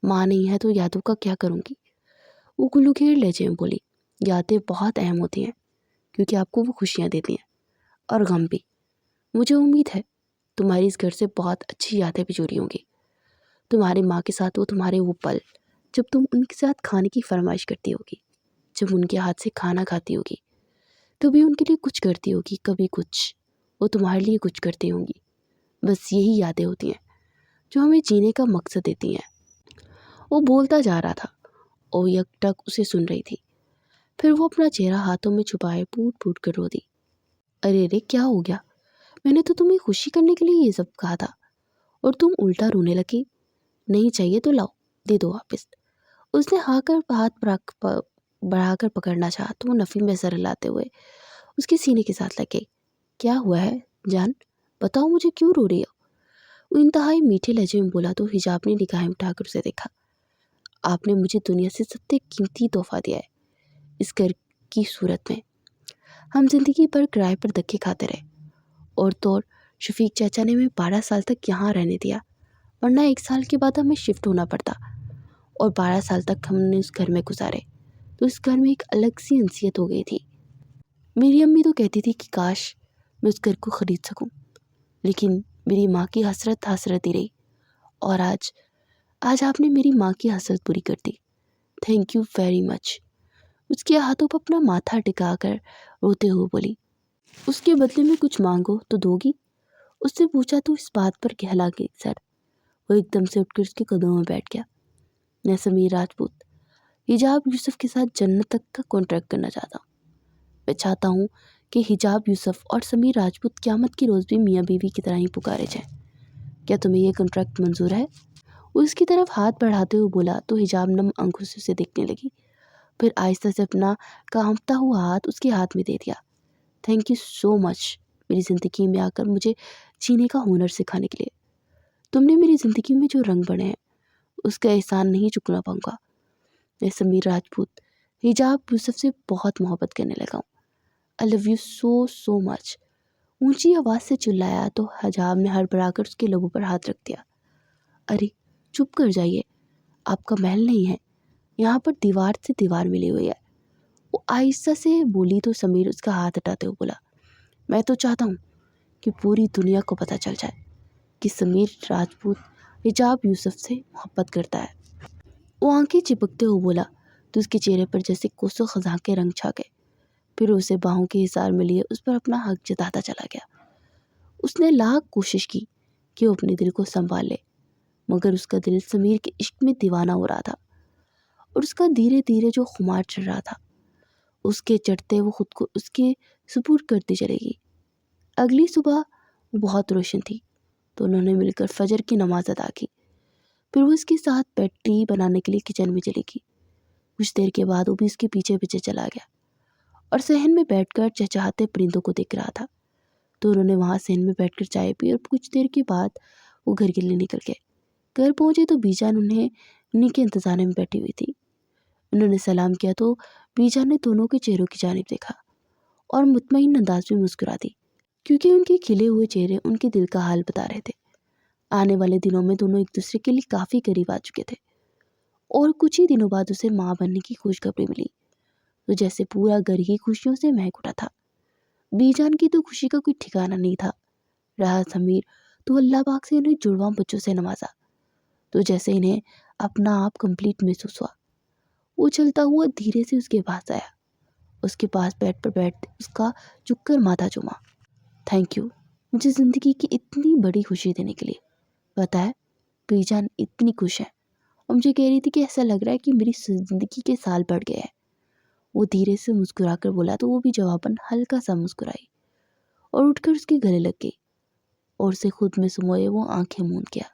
ماں نہیں ہے تو یادوں کا کیا کروں گی؟ وہ گلوگیر لہجے میں بولی، یادیں بہت اہم ہوتی ہیں کیونکہ آپ کو وہ خوشیاں دیتی ہیں اور غم بھی۔ مجھے امید ہے تمہاری اس گھر سے بہت اچھی یادیں بھی جڑی ہوں گی۔ تمہاری ماں کے ساتھ تمہارے وہ پل جب تم ان کے ساتھ کھانے کی فرمائش کرتی ہوگی، جب ان کے ہاتھ سے کھانا کھاتی ہوگی، کبھی ان کے لیے کچھ کرتی ہوگی، کبھی کچھ وہ تمہارے لیے کچھ کرتی ہوں گی۔ بس یہی یادیں ہوتی ہیں جو ہمیں جینے کا مقصد دیتی ہیں۔ وہ بولتا جا رہا تھا اور یک ٹک اسے سن رہی تھی۔ پھر وہ اپنا چہرہ ہاتھوں میں چھپائے پھوٹ پھوٹ کر رو دی۔ ارے ارے کیا ہو گیا؟ میں نے تو تمہیں خوشی کرنے کے لیے یہ سب کہا تھا اور تم الٹا رونے لگی۔ نہیں چاہیے تو لاؤ، دے دو واپس۔ اس نے ہاتھ بڑھا کر پکڑنا چاہا تو وہ نفی میں سر ہلاتے ہوئے اس کے سینے کے ساتھ لگے۔ کیا ہوا ہے جان؟ بتاؤ مجھے، کیوں رو رہی ہو؟ وہ انتہائی میٹھے لہجے میں بولا تو حجاب نے نگاہیں اٹھا کر اسے دیکھا۔ آپ نے مجھے دنیا سے سب سے قیمتی تحفہ دیا ہے، اس گھر کی صورت میں۔ ہم زندگی بھر کرائے پر دھکے کھاتے رہے اور تو شفیق چاچا نے ہمیں 12 سال تک یہاں رہنے دیا، ورنہ 1 سال کے بعد ہمیں شفٹ ہونا پڑتا، اور 12 سال تک ہم نے اس گھر میں گزارے تو اس گھر میں ایک الگ سی انسیت ہو گئی تھی۔ میری امی تو کہتی تھی کہ کاش میں اس گھر کو خرید سکوں، لیکن میری ماں کی حسرت ہی رہی، اور آج آپ نے میری ماں کی حسرت پوری کر دی۔ Thank you very much. اس کے ہاتھوں پر اپنا ماتھا ٹکا کر روتے ہوئے بولی، اس کے بدلے میں کچھ مانگو تو دو گی؟ اس نے پوچھا تو اس بات پر گہلا گئی سر۔ وہ ایک دم سے اٹھ کر اس کے قدموں میں بیٹھ گیا۔ میں سمیر راجپوت حجاب یوسف کے ساتھ جنت تک کا کانٹریکٹ کرنا چاہتا ہوں۔ میں چاہتا ہوں کہ حجاب یوسف اور سمیر راجپوت قیامت کی روز بھی میاں بیوی کی طرح ہی پکارے جائیں۔ کیا تمہیں یہ کانٹریکٹ منظور ہے؟ وہ اس کی طرف ہاتھ بڑھاتے ہوئے بولا تو حجاب نم آنکھوں سے اسے دیکھنے لگی، پھر آہستہ سے اپنا کانپتا ہوا ہاتھ اس کے ہاتھ میں دے دیا۔ تھینک یو سو مچ میری زندگی میں آ کر مجھے جینے کا ہنر سکھانے کے لیے۔ تم نے میری زندگی میں جو رنگ بڑھے ہیں اس کا احسان نہیں چکنا پاؤں گا۔ میں سمیر راجپوت حجاب یوسف سے بہت محبت کرنے لگا ہوں۔ آئی لو یو سو سو مچ۔ اونچی آواز سے چلایا تو حجاب نے ہڑبڑا کر اس کے لبوں پر ہاتھ رکھ دیا۔ ارے چپ کر جائیے، آپ کا محل نہیں ہے، یہاں پر دیوار سے دیوار ملی ہوئی ہے۔ وہ آہستہ سے بولی تو سمیر اس کا ہاتھ ہٹاتے ہوئے بولا، میں تو چاہتا ہوں کہ پوری دنیا کو پتہ چل جائے کہ سمیر راجپوت حجاب یوسف سے محبت کرتا ہے۔ وہ آنکھیں چپکتے ہوئے بولا تو اس کے چہرے پر جیسے کوسوں خزاں کے رنگ چھا گئے۔ پھر اسے باہوں کے حصار میں لیے اس پر اپنا حق جتاتا چلا گیا۔ اس نے لاکھ کوشش کی کہ وہ اپنے دل کو سنبھال لے، مگر اس کا دل سمیر کے عشق میں دیوانہ ہو رہا تھا، اور اس کا دھیرے دھیرے جو خمار چڑھ رہا تھا اس کے چڑھتے وہ خود کو اس کے سپرد کرتی چلے گی۔ اگلی صبح وہ بہت روشن تھی تو انہوں نے مل کر فجر کی نماز ادا کی۔ پھر وہ اس کے ساتھ بیڈ ٹی بنانے کے لیے کچن میں چلی گئی۔ کچھ دیر کے بعد وہ بھی اس کے پیچھے پیچھے چلا گیا اور صحن میں بیٹھ کر چہچہاتے پرندوں کو دیکھ رہا تھا۔ تو انہوں نے وہاں سین میں بیٹھ کر چائے پی اور کچھ دیر کے بعد وہ گھر کے لیے نکل گئے۔ گھر پہنچے تو بی جان انہیں کے انتظار میں بیٹھی ہوئی تھی۔ انہوں نے سلام کیا تو بی جان نے دونوں کے چہروں کی جانب دیکھا اور مطمئن انداز میں مسکرا دی، کیونکہ ان کے کھلے ہوئے چہرے ان کے دل کا حال بتا رہے تھے۔ آنے والے دنوں میں دونوں ایک دوسرے کے لیے کافی قریب آ چکے تھے اور کچھ ہی دنوں بعد اسے ماں بننے کی خوشخبری ملی، تو جیسے پورا گھر ہی خوشیوں سے مہک اٹھا تھا۔ بی جان کی تو خوشی کا کوئی ٹھکانہ نہیں تھا۔ رہا سمیر تو اللہ پاک سے انہیں جڑواں بچوں سے نوازا، تو جیسے انہیں اپنا آپ کمپلیٹ محسوس ہوا۔ وہ چلتا ہوا دھیرے سے اس کے پاس آیا، اس کے پاس بیڈ پر بیٹھ اس کا جھک کر ماتھا چوما۔ تھینک یو مجھے زندگی کی اتنی بڑی خوشی دینے کے لیے۔ پتہ ہے بی جان اتنی خوش ہے اور مجھے کہہ رہی تھی کہ ایسا لگ رہا ہے کہ میری زندگی کے سال بڑھ گئے ہیں۔ وہ دھیرے سے مسکرا کر بولا تو وہ بھی جواباً ہلکا سا مسکرائی اور اٹھ کر اس کے گلے لگ گئی اور اسے خود میں سموئے وہ آنکھیں موند گیا۔